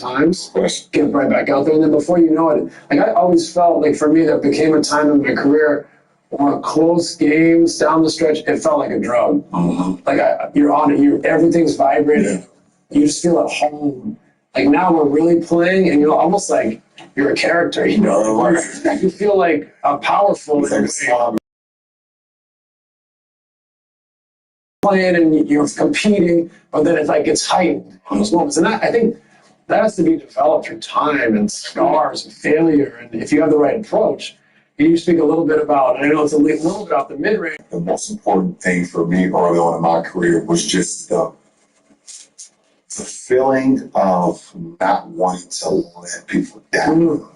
times, get right back out there. And then before you know it, like I always felt like for me, that became a time in my career on close games down the stretch, it felt like a drug. Like you're on it, everything's vibrating. You just feel at home. Like now we're really playing, and you're almost like you're a character. You know, you feel like powerful. Playing and you're competing, but then it's heightened in those moments. And I think that has to be developed through time and scars and failure. And if you have the right approach, you speak a little bit about, and I know it's a little bit off the mid-range. The most important thing for me early on in my career was just the feeling of not wanting to let people down.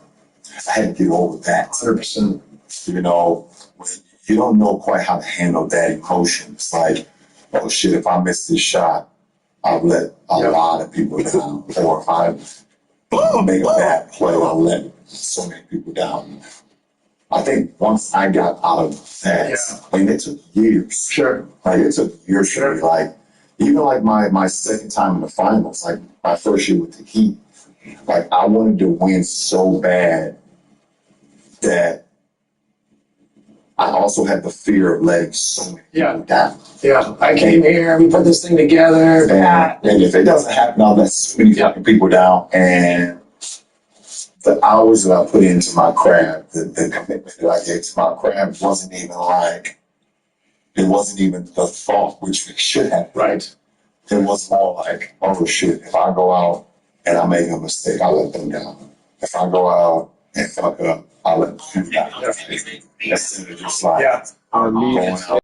I had to get over that. 100%. You know, when you don't know quite how to handle that emotion. It's like, oh shit, if I miss this shot, I'll let a lot of people down. Or if I make a bad play, I'll let so many people down. I think once I got out of that, I mean, it took years. Sure. Like, it took years for me. Like, even like my second time in the finals, like my first year with the Heat, like I wanted to win so bad that I also had the fear of letting so many people down. Yeah, I came here, we put this thing together. And if it doesn't happen, I'll let so many fucking people down. And the hours that I put into my craft, the commitment that I gave to my craft wasn't even the thought, which it should have. Right. It was more like, oh shit, if I go out and I make a mistake, I'll let them down. If I go out and fuck up, I'll let them down. Instead of just like going out.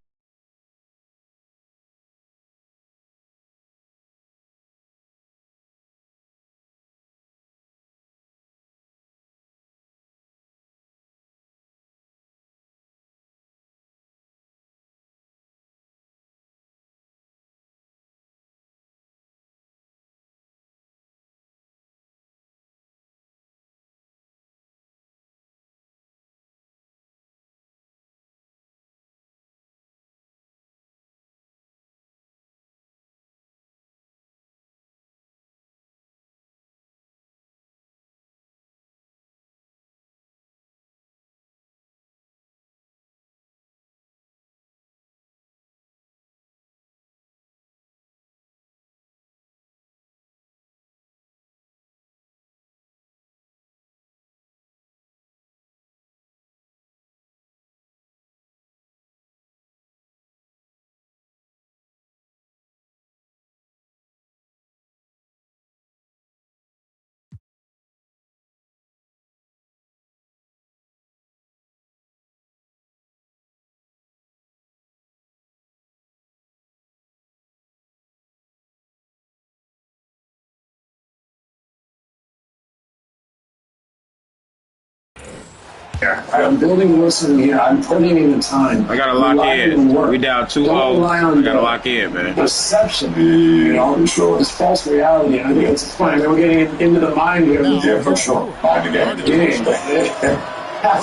I'm building Wilson here. I'm putting in the time. I gotta lock in. We down 2-0. I gotta lock in, man. Perception, you know, it's false reality. I think it's fun. I mean, we're getting into the mind here. Yeah, for sure. Mind the game.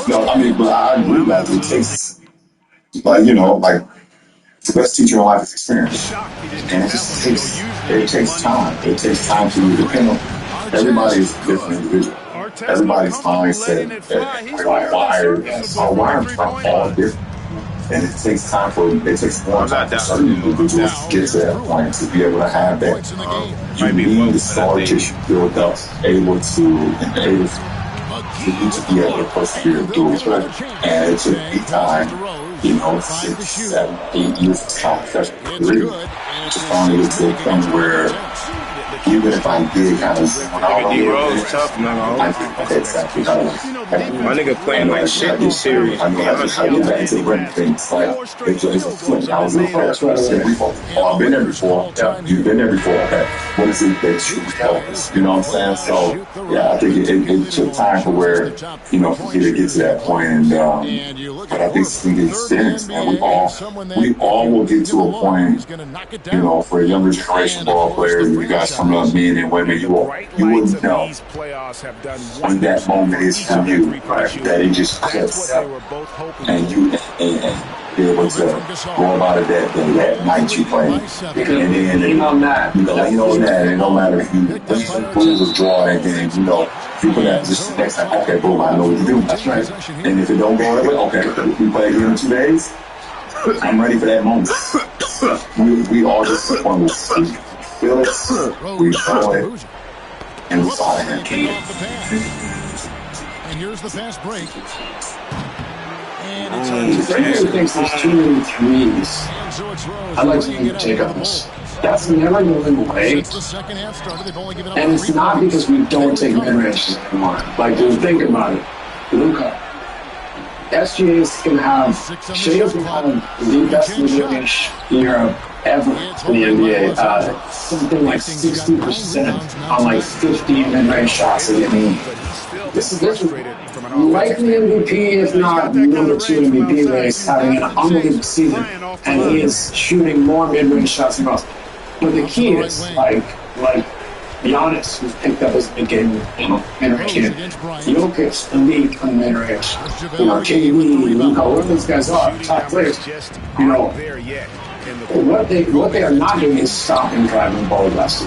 No, I mean, but I agree that it takes, like, you know, like, the best teacher in life is experience. And it takes time. It takes time to depend on, everybody is a different individual. Everybody's mindset our wires are all different. And it takes time for certain individuals to get to that point, to be able to have that. You need the scar tissue built up, able to be able to persevere through it. And it took me time, you know, 6, 7, 8 years of time, professional career, to finally get to a point where even if I did kind of zone out a little bit, I think that's exactly how my nigga playing like shit this series. I mean, I just had to run things like it's a flip. I was in the first before. Oh, I've been there before. You've been there before. Okay. What is it that you focus? You know what I'm saying? So, yeah, I think it took time for where, you know, for me to get to that point. And, but I think it's been the experience, man. We all will get to a point, you know, for a younger generation ball players, you guys from men and women, you wouldn't know when that moment is for you, that it just clicks, and you and be able to go about it that night you play. And then lean on that. Lean on that. It don't matter if you lose or draw that game. If you put that just next time, okay, boom, I know what to do. That's right. And if it don't go that way, okay, we play again in 2 days. I'm ready for that moment. We all just feel it, we feel it, and we saw it. And here's the fast break. Everybody thinks there's too many threes. I like to take up this. That's never going away. And it's not because we don't take mid-range anymore. Like, dude, think about it. Luka. SGA is going to have, Shea's going to have the best mid-range year ever in the NBA. Something like 60% on like 50 mid-range shots a game. This is likely MVP, if not number 2 MVP race, having an unbelievable season, and he is shooting more mid-range shots than most. But the key is, like Giannis, who's picked up his mid-game mid-range game. Jokic, elite on mid-range. KD, Luka, whatever these guys are, top players. What they are not doing is stopping driving the ball less.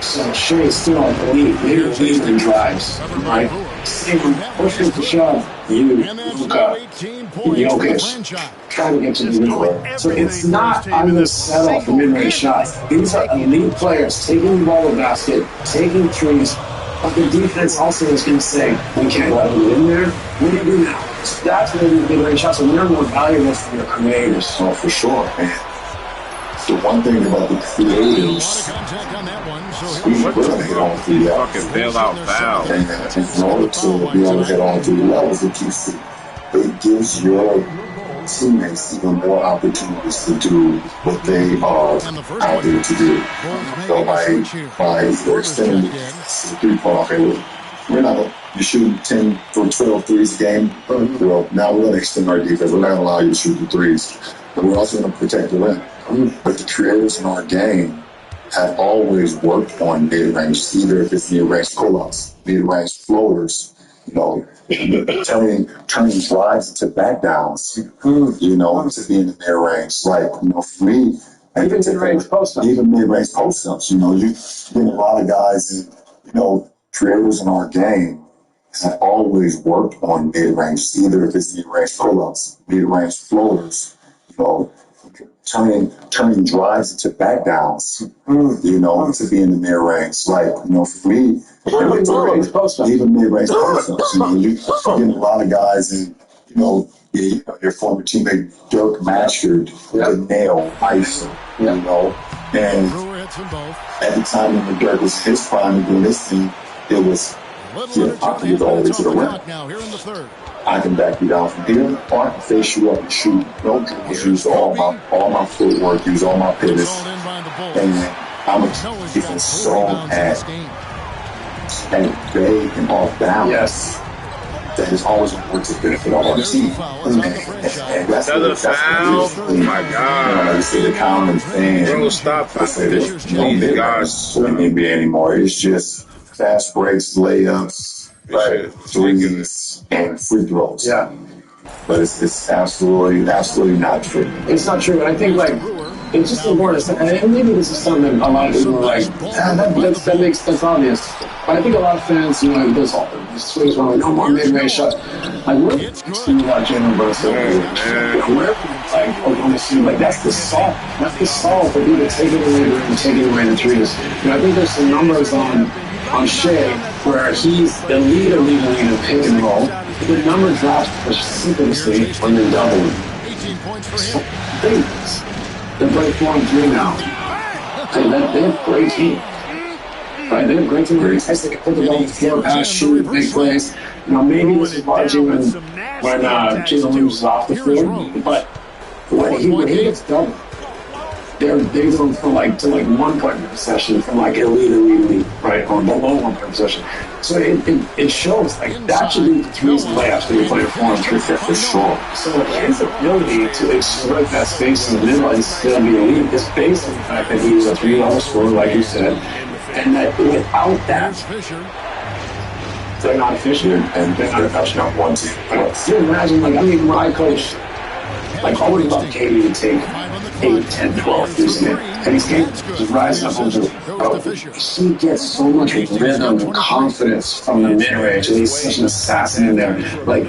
So Shea is still elite, maybe in drives, right? Same pushing to shove, Luka, Jokic, trying to get to the middle. So it's not, I'm going to settle for mid-range shots. These are elite players taking the ball to the basket, taking threes, but the defense also is going to say, we can't let them in there. What do you do now? So that's where the mid-range shots are more valuable for your creators. Oh, for sure, man. The one thing about the creators, we really hit on 3 levels. Fucking bailout foul. And in order to be able to hit on 3 levels, it gives your teammates even more opportunities to do what they are out there to do. So by extending the 3-point, okay, we're not you shoot 10 or 12 threes a game. Well, now we're going to extend our defense. We're not going to allow you to shoot the threes, but we're also going to protect the rim. But the creators in our game have always worked on mid-range, either if it's mid-range pull-ups, mid-range floaters, turning drives into back downs, to be in the mid-range. Like, for me, even mid-range post-ups. Even mid-range post-ups, you get a lot of guys, and, creators in our game have always worked on mid-range, either if it's mid-range pull-ups, mid-range floaters, turning drives into back downs, to be in the mid-range. Like, for me, even mid-range post-ups, you get a lot of guys, and, your former teammate Dirk mastered the nail icing, and at the time when Dirk was his prime doing this thing, it was, I can get all the way to the rim. I can back you down from here, or I can face you up and shoot. No dribbles, use all my footwork, use all my pivots, and I'm a defense so at vague and off balance. Yes. That is always important to benefit all our team. And that's another foul. Oh my God! You see the common thing. Bro, stop! I say there's no mid-range in the NBA anymore. It's just fast breaks, layups, threes, and free throws. Yeah. But it's absolutely not true. It's not true. I think, it's just important. And maybe this is something a lot of people are like, that's obvious. But I think a lot of fans, there's all these swings where no more mid-range shot. Like, we're seeing about Jalen Brunson. We're Oklahoma City, that's the salt. That's the salt for people taking away the threes. I think there's some numbers on Shea where he's elite in pick and roll. The number drops precipitously when they're doubling. So, they're break 4-3 now. They have a great team. Right, they have a great team. They can put the ball on the floor, pass, shoot, big plays. Maybe this is largely when Jalen loses off the floor, but when he gets doubled, they're going from to 1 point per possession from elite, right, or below 1 point per possession. So it shows that should be the threes and layups that you're playing 4-3 for sure. So his ability to exploit that space in the middle and still be elite is based on the fact that he's a 3-level scorer, like you said, And that without that, they're not efficient and they're not efficient on one team. Can you imagine, like, I mean, when I coached, like, I would have loved Katie to take 8, 10, 12 threes in it. And he's just rising up into he gets so much rhythm and confidence from the mid-range, and he's such an assassin in there. Like,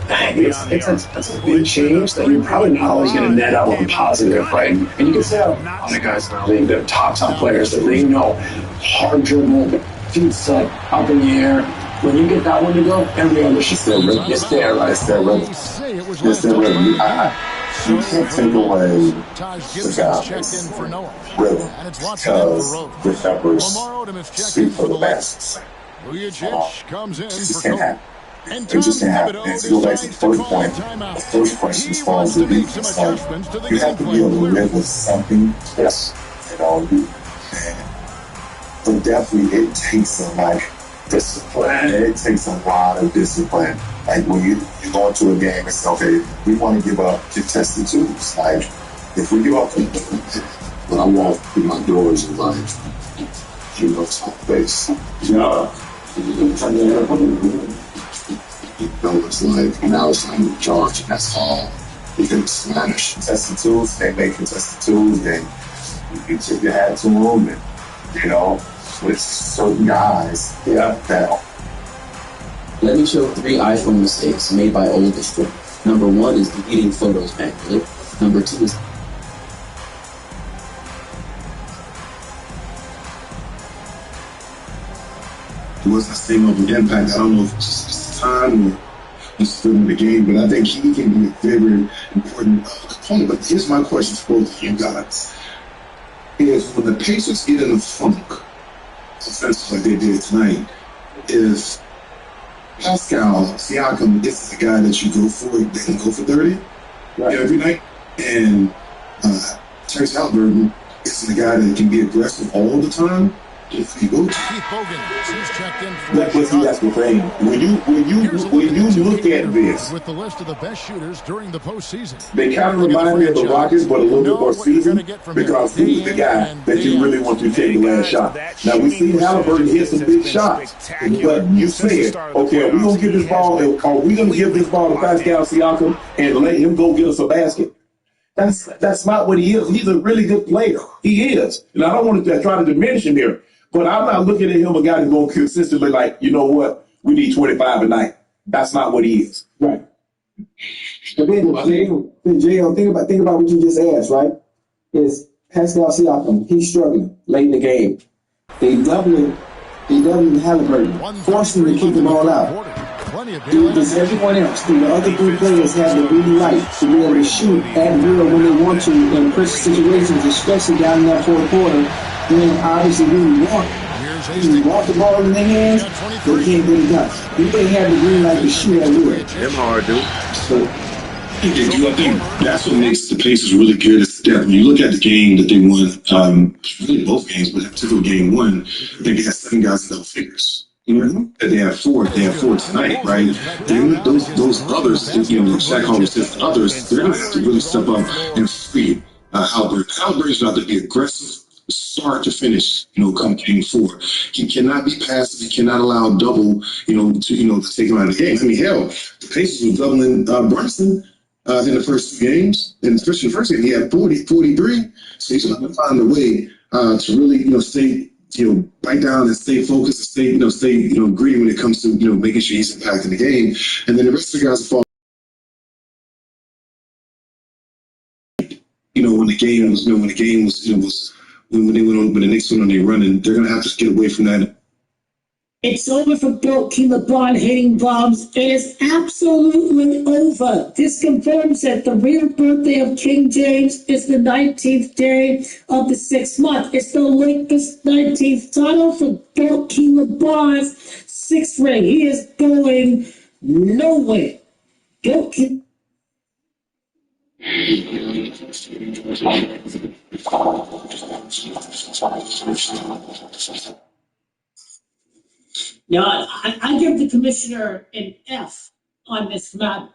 it's a big change that you're probably not always going to net out on positive, right? And you can say a lot of guys in the league that are top players that they know hard dribble, feet set, up in the air. When you get that one to go, every other shit's there. It's there, right? It's their rhythm. It's their rhythm. You can't take away the guy's rhythm because the numbers speak for the masses. It just can't happen. It just can't happen. And to go back to the first point, the first question as far as the defense, like, you have to be able to live with something. Yes. You know, but definitely it takes some, discipline. It takes a lot of discipline. Like when you go into a game, it's okay, we want to give up contested twos. Like if we give up, when I walk through my doors and like, you know, it's my face. Yeah. You know, it's like, now it's time to charge. That's all. You can smash contested twos. They make contested twos. Then you tip your hat to them, and you know, with certain guys, that. Let me show 3 iPhone mistakes made by old destroyers. Number 1 is deleting photos manually. Number 2 is It wasn't a same of an impact. I don't know if it's just time or he's still in the game, but I think he can be a very important component. But here's my question for both of you guys. Is when the Pacers get in a funk, offensive like they did tonight, is Pascal Siakam, this is the guy that you go for, they can go for 30 every night. And Terrence Halliburton is the guy that can be aggressive all the time. If you go to that's the thing. When you look at this, with the list of the best shooters during the postseason, they kind of remind me of the Rockets, but a little bit more seasoned because he's the guy that you really want to take the last shot. Now we see Halliburton hit some big shots, but you said, okay, are we gonna give this ball? Are we gonna give this ball to Pascal Siakam and let him go get us a basket? That's not what he is. He's a really good player. He is, and I don't want to try to diminish him here. But I'm not looking at him a guy who's going to consistently like, you know what, we need 25 a night. That's not what he is. Right. But then, J.O., think about what you just asked, right? Is Pascal Siakam, he's struggling late in the game. They doubling Halliburton, forcing him to keep the ball out. Does everyone else, do the other 3 players have the green light to be able to shoot at will when they want to in pressure situations, especially down in that fourth quarter? Then obviously when you want the ball in their hands, they can't get it done. They have the green light to shoot at will. Them hard, dude. So, I think that's what makes the Pacers really good is that when you look at the game that they won, really both games, but particularly game 1, I think they had 7 guys in double figures. That they have 4 tonight, right? Then those others, you know, Shaq Holmes says others, they're going to have to really step up and free Halliburton. Halliburton's going to have to be aggressive, start to finish, you know, come game 4. He cannot be passive. He cannot allow double, to take him out of the game. I mean, hell, the Pacers were doubling Brunson in the first 2 games. And especially the first game, he had 43. So he's going to find a way to really, stay, bite down and stay focused and stay greedy when it comes to, making sure he's impacting the game. And then the rest of the guys fall. When the game was, when the Knicks went on their run, and they're going to have to get away from that. It's over for Bill LeBron hitting bombs. It is absolutely over. This confirms that the real birthday of King James is the 19th day of the 6th month. It's the Lakers' 19th title for Bill LeBron's 6th ring. He is going nowhere. Bill King. Now, I give the commissioner an F on this matter.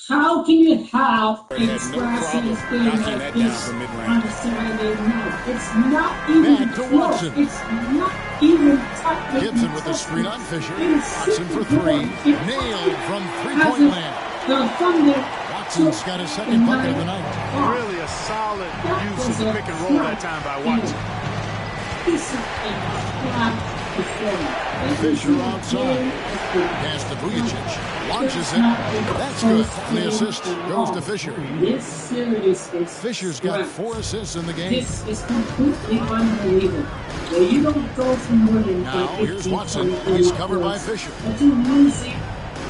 How can you have a grassy thing like this on a Saturday night? It's not even close. It's not even technically Gibson with the screen on Fisher. Watson for three. Nailed from three-point land. The Thunder. Watson's got his second bucket of the night. Really a solid use of the pick and roll that time by Watson. This is a flat performance. Fisher outside. Pass to Vujicic. Launches it. That's good. And the assist goes to Fisher. This series is Fisher's got 4 assists in the game. This is completely unbelievable. Where you don't go from winning. Now here's Watson. He's covered by Fisher.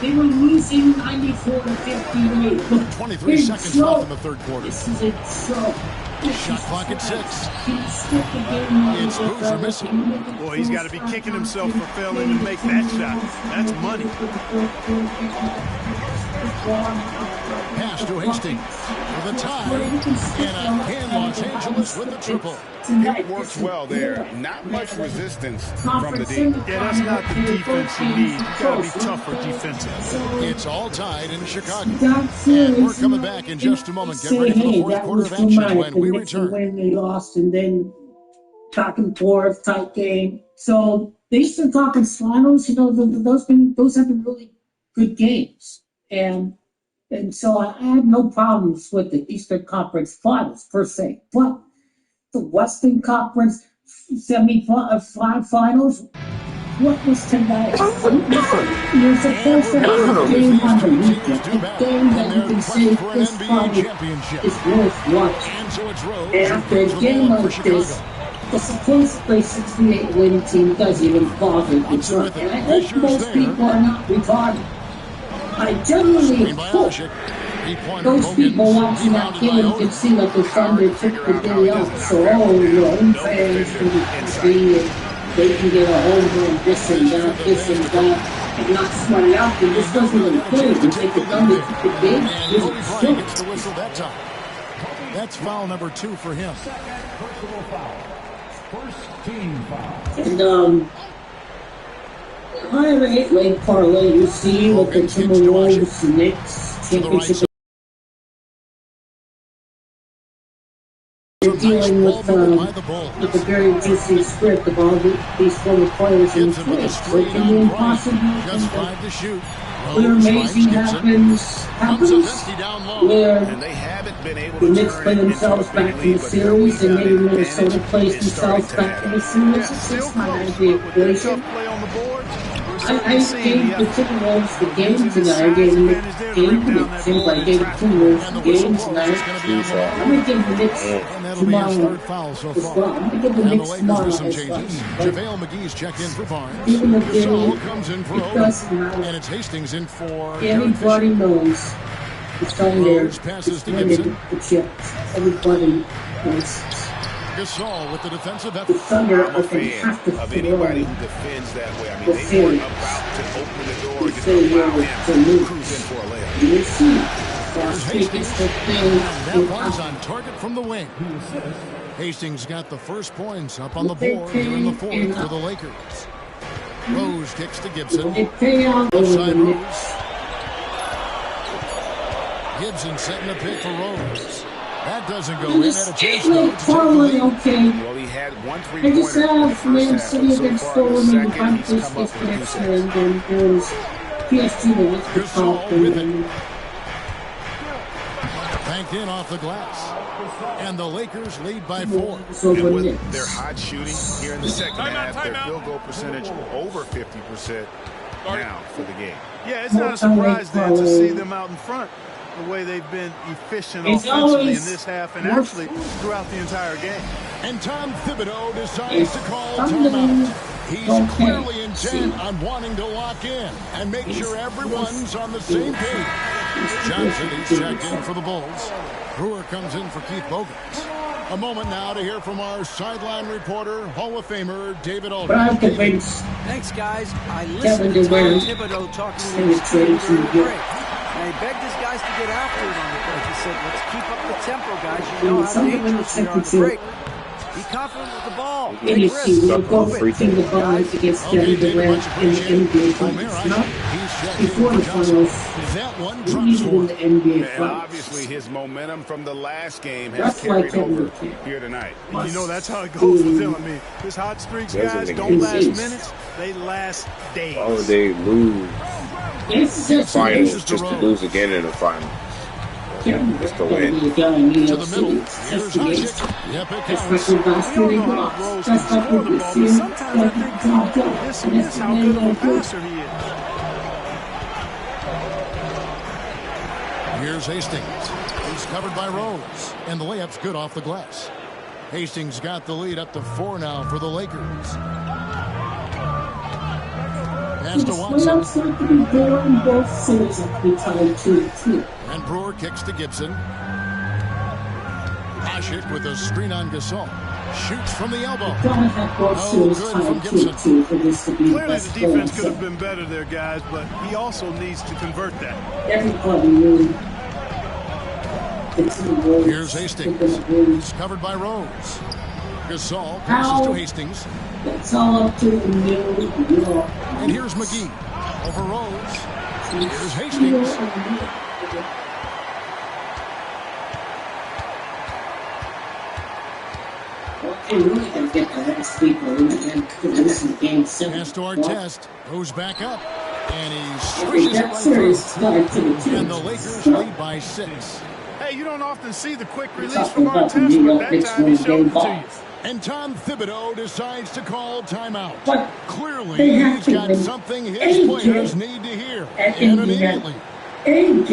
They were losing 94 to 58. 23 seconds left in the third quarter. This is a joke. Shot clock at 6. It's Boozer missing. Boy, he's got to be kicking himself for failing to make that shot. That's money. Pass to Hastings for the tie. And again, Los Angeles with the triple. It works well there. Not much resistance from the D. Yeah, that's not the defense you need. You got to be tougher defensively. It's all tied in Chicago. And we're coming back in just a moment. Get ready for the fourth quarter of action when we return. When they lost and then back and forth type game. So the Eastern Conference Finals, you know, those have been really good games. And so I have no problems with the Eastern Conference Finals per se. But the Western Conference semi-finals, what was tonight? You're supposed to have a game on the weekend, a game that you can say this probably is worth watching. And after a game like this, the supposedly 68 winning team doesn't even bother to try. And I hope most people are not retarded. I genuinely hope those people watching that game can see that the Thunder took the day off. So, your own fans can see it. They can get a home run, this and that, and not sweat it out. And this doesn't even play. They take the Thunder to the game. Gets the whistle that time. That's foul number 2 for him. And, I have an 8-leg parlay, you see, with the Timberwolves, Knicks, championship. We're dealing with a very juicy script of all these former players in the league. So it can be impossible. Where amazing happens, where the Knicks play themselves back in the series, and maybe Minnesota plays themselves back in the series. It's just not going to be a equation. I gave the Timberwolves the game tonight. I gave them the game to the Knicks. I gave the Timberwolves the game tonight. I'm going to give the Knicks tomorrow as well. I'm going to give the Knicks tomorrow as well. JaVale McGee's checked in for Barnes. Even if Gasol comes in for it doesn't matter. And it's Hastings in for everybody knows the Thunder passes to winning the chips. Everybody knows. Gasol with the defensive effort. The Thunder have to of anybody who defends that way. I mean, they were about to open the door and just allow him to cruise in for a layup. You see, that one's on target from the wing. Hastings got the first points up on the board here in the fourth for the Lakers. Rose kicks to Gibson. Outside Rose. Gibson setting the pick for Rose. That doesn't go in. Had a chance okay. Well, he had one I just have Man City against Fulham and Memphis against Leicester, and then there's PSG with the top. Banked in off the glass. And the Lakers lead by 4. And with their hot shooting here in the second half, their field goal percentage over 50% now for the game. Yeah, it's not a surprise then to see them out in front. The way they've been efficient offensively in this half and actually throughout the entire game. And Tom Thibodeau decides to call timeout. He's clearly intent on wanting to lock in and make sure everyone's on the same page. Johnson is checked in for the Bulls. Brewer comes in for Keith Bogans. A moment now to hear from our sideline reporter, Hall of Famer David Aldridge. Thanks, guys. I listened to Tom Thibodeau talking in his during the break. And he begged his guys to get after it on the break. He said, let's keep up the tempo, guys. You know how dangerous we are on the break. Be confident with the ball. Take risks. We'll go for the ball against Kevin Durant in the NBA. It's not before the finals. That one We drops need him in for the NBA And finals. obviously his momentum from the last game has That's why carried over Kevin here tonight. You know, that's how it goes with him. I mean, his hot streaks, guys, don't last minutes. They last days. Oh, they lose It's the just finals just to lose again in the finals. Just to win. to the middle. Here's Hasek. Yep, it counts. We all know how Rose can score the ball, but sometimes I think people dismiss how good of a passer he is. Here's Hastings. He's covered by Rose. And the layup's good off the glass. Hastings got the lead up to 4 now for the Lakers. Pass to Watson. And Brewer kicks to Gibson. Hasek with a screen on Gasol. Shoots from the elbow. No good from Gibson. Clearly the defense could have been better there, guys, but he also needs to convert that. Here's Hastings. He's covered by Rose. Gasol passes to Hastings. It's all up to the middle. And here's McGee. Over Rose. Here's Hastings. Pass to Artest. Goes back up. And he swishes it right through. And the Lakers lead by 6. Hey, you don't often see the quick release from Artest, but that time he showed it to you. And Tom Thibodeau decides to call timeout. Clearly, he's got something his players need to hear. And immediately. Some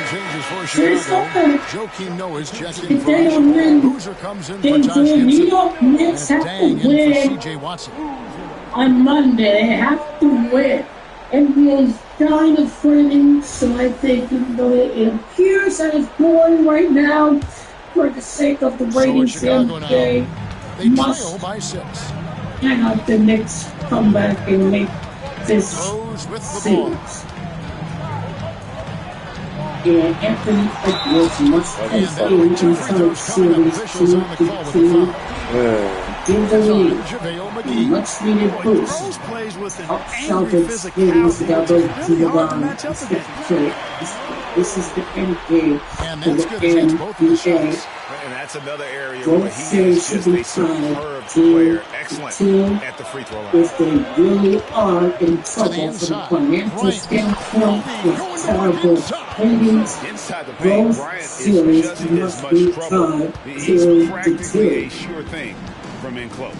changes for Chicago. Joakim Noah's checking for Michigan. Boozer comes in for Taj Gibson. And Dang in for C.J. Watson. On Monday, they have to win. NBA's kind of winning, so I think even though it appears that it's boring right now, for the sake of the ratings, they must trail by 6. hang out the Knicks come back and make this series. And Anthony Edwards must continue to have series 2-2. In the league, much needed boost. Up Celtics games without those two around. This is the end game for the NBA. And that's another area where he is just a superb player. Excellent at the free throw line. If they really are in trouble from a financial standpoint with terrible ratings, Inside the paint, those Bryant is series just as must much be trouble. tied He's 2-2. practically a sure thing from in close.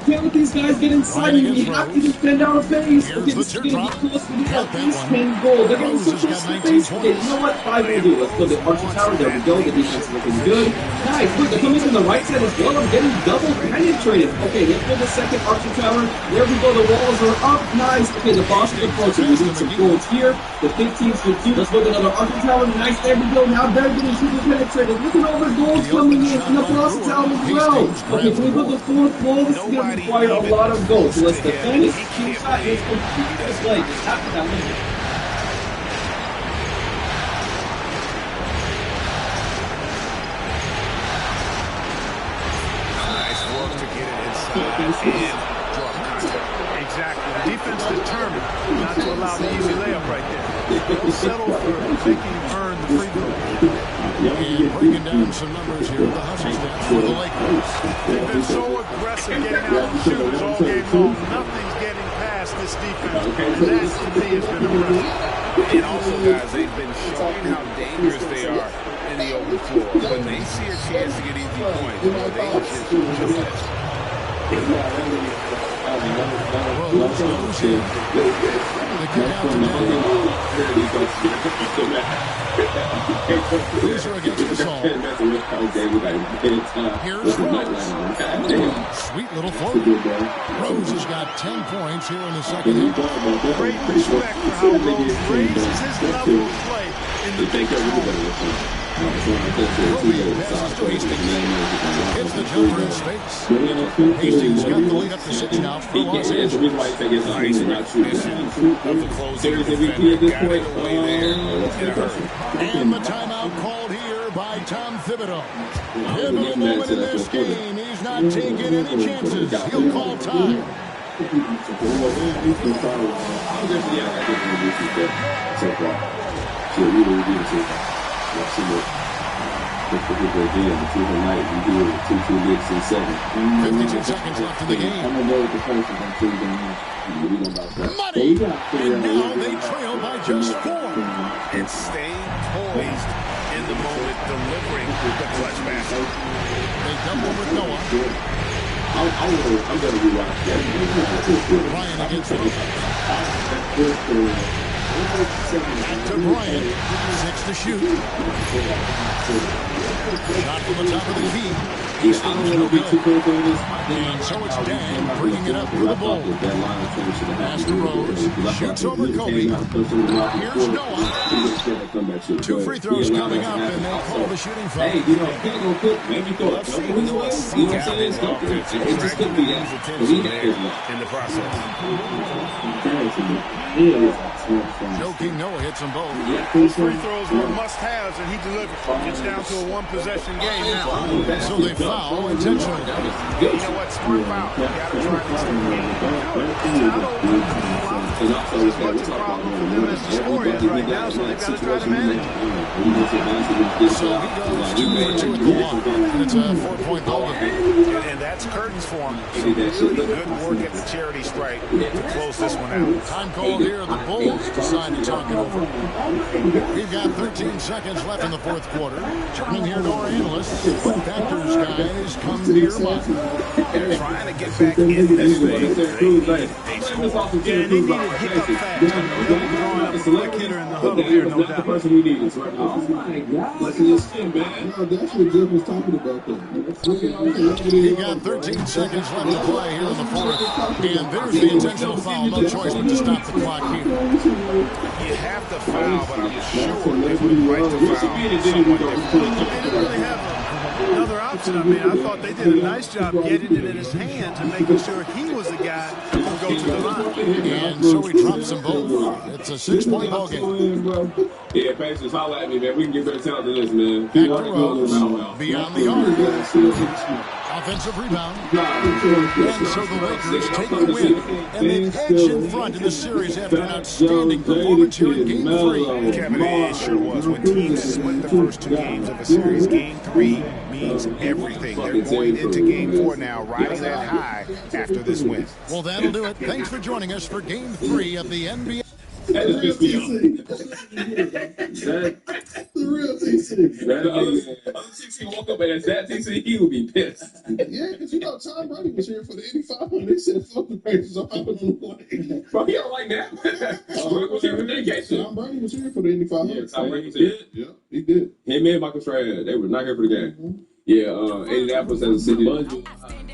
Can't let these guys get inside you. You have to defend our face. Okay, this is going to be close to the Eastman goal. They're getting so close to the face. Okay, you know what? 5 will do. Let's go to Archie Tower. There we go. The defense is looking good. Nice. Look, they're coming from the right side as well. I'm getting double penetrated. Okay, let's go to the second Archie Tower. There we go. The walls are up. Nice. Okay, the Boston approaching. We need some goals here. The 15's for 2. Let's go to another Archie Tower. Nice. There we go. Now they're getting super penetrated. Look at all the goals coming in. And the Boston Tower as well. Okay, can we put the 4th goal? This is going to require a lot of goals. So let's defend it. Keep shot. Let's complete this play. Just tap it down. Nice work to get it inside and draw contact. Exactly. The defense determined not to allow the easy layup right there. Don't settle for making him earn the free throw. And breaking down some numbers here. The Hustle stats for the Lakers. They've been so aggressive getting out on shooters all game long. Nothing's getting past this defense. And that, to me, has been impressive. And also, guys, they've been showing how dangerous they are in the open floor. When they see a chance to get easy points, they just shoot it. Rose goes in. The kick out to Boozer against Gasol. Here's Rose. Sweet little float. Rose has got 10 points here in the second half. Great respect for how Rose raises his level of play in the big moment. Passes to Hastings. Hits the jumper in space. Hastings got the lead up to 6 now for Los Angeles. Nice recognition of the closing defender. Got it away there in a hurry. And the timeout called here by Tom Thibodeau. Pivotal moment in this game. He's not taking any chances. He'll call time. Again, the Tuesday night, we do 2 Knicks in 7. 52 seconds left in the game. I'm gonna go with the first on Tuesday night. Money! And now they trail by just 4. And staying poised in the moment, delivering the clutch basket. They double with Noah. I'm gonna rewatch that. Bryant against him. Back to Bryant. 6 to shoot. Shot from the top of the key. No good. And so it's Dan bringing it up for the Bulls. Pass to Rose. Shoots over Kobe. Here's Noah. 2 free throws coming up, and they call the shooting foul. Hey, you know, can't go cook. Maybe go up. You know what I'm saying? It just couldn't be that. In the process. Joking Noah hits them both. Those free throws were must-haves, and he delivered. It's down to a one-possession game now. So they foul intentionally. You know what? Smart foul. You got to try and extend the game. As much a problem for them as the score is right now, so they've got to try to manage it. So he goes 2 for 2 at the line, and it's a 4-point ball game. And that's curtains for him. Some really good work at the charity strike to close this one out. Time called here. The Bulls decide to talk it over. We've got 13 seconds left in the 4th quarter. Turning here to our analysts. What factors, guys, come to your mind? Trying to get back in this thing. They need a hiccup fast. They'll be throwing up a quick hitter in the huddle here, no doubt. Oh my God. Look at this thing, man. That's what Jeff was talking about, though. You've got 13 seconds left to play here in the 4th. And there's the intentional foul. No choice but to stop the clock here. You have to foul, but I'm sure they would like to foul someone different. They didn't really have another option. I mean, I thought they did a nice job getting it in his hands and making sure he was the guy who would go to the line. And so he drops them both. It's a 6-point ball game. Yeah, Pacers, holla at me, man. We can get better talent than this, man. Back to Rose. Beyond the arc. Offensive rebound. And so the Lakers take the win. And they've edged in front in the series after an outstanding performance here in Game 3. Kevin, it sure was. When teams split the first 2 games of a series, Game 3 means everything. They're going into Game 4 now, riding that high after this win. Well, that'll do it. Thanks for joining us for Game 3 of the NBA. That is just me. The real TC. The other TC woke up and that TC, he would be pissed. Yeah, because you know Tom Brady was here for the 85 when they said fuck the Raiders. So I was like, bro, he don't like that. Was here for dedication. Tom Brady was here for the 85. Yeah, Tom Brady was here. Yeah, he did. Him and Michael Strahan, they were not here for the game. Yeah, Indianapolis as a city.